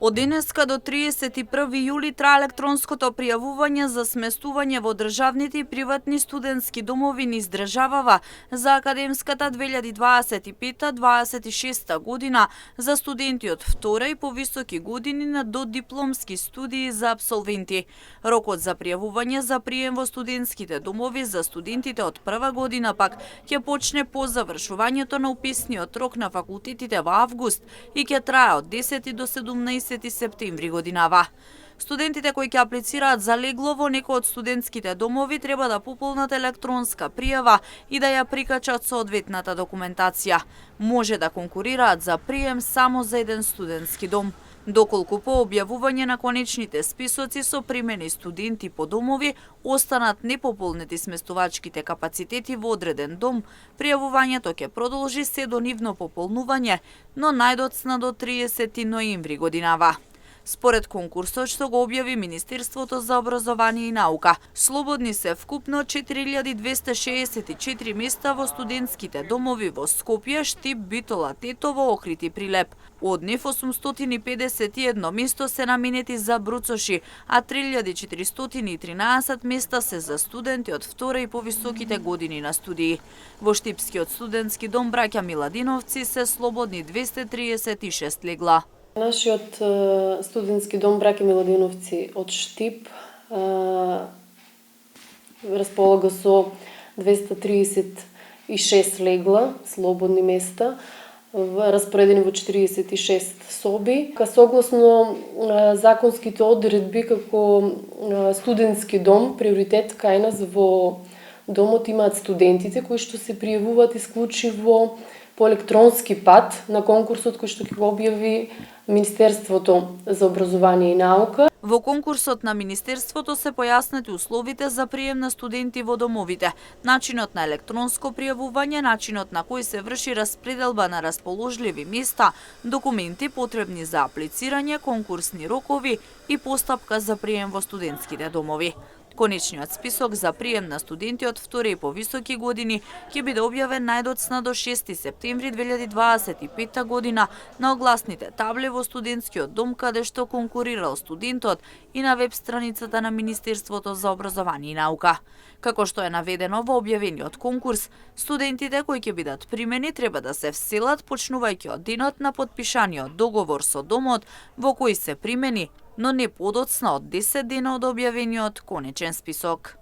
Од денеска до 31 јули трае електронското пријавување за сместување во државните и приватни студентски домови низ државава за академската 2025-26 година за студенти од втора и повисоки години на додипломски студии за апсолвенти. Рокот за пријавување за прием во студентските домови за студентите од прва година пак ќе почне по завршувањето на уписниот рок на факултетите во август и ќе трае од 10 до 17 септември годинава. Студентите кои ќе аплицираат за легло во некој од студентските домови треба да пополнат електронска пријава и да ја прикачат соодветната документација. Може да конкурираат за прием само за еден студентски дом. Доколку по објавување на конечните списоци со примени студенти по домови останат непополнети сместувачките капацитети во одреден дом, пријавувањето ќе продолжи се до нивно пополнување, но најдоцна до 30 ноември годинава. Според конкурсот што го објави Министерството за образование и наука, слободни се вкупно 4264 места во студентските домови во Скопје, Штип, Битола, Тетово, Охрид и Прилеп. Од нив 851 место се наменети за бруцоши, а 3413 места се за студенти од втора и повисоките години на студии. Во Штипскиот студентски дом Браќа Миладиновци се слободни 236 легла. Нашиот студентски дом Браќа Миладиновци од Штип располага со 236 легла, слободни места, распоредени во 46 соби. Согласно законските одредби, како студентски дом, приоритет кај нас во домот имаат студентите кои што се пријавуваат исклучиво по електронски пат на конкурсот кој што ќе го објави Министерството за образование и наука. Во конкурсот на Министерството се појаснети условите за прием на студенти во домовите, начинот на електронско пријавување, начинот на кој се врши распределба на расположливи места, документи потребни за аплицирање, конкурсни рокови и постапка за прием во студентските домови. Конечниот список за прием на студенти од втора и повисоки години ќе биде објавен најдоцна до 6 септември 2025 година на огласните табли во студентскиот дом каде што конкурирал студентот и на веб страницата на Министерството за образование и наука. Како што е наведено во објавениот конкурс, студентите кои ќе бидат примени треба да се вселат почнувајќи од денот на потпишаниот договор со домот во кој се примени, но не подоцна од 10 дена од објавениот конечен список.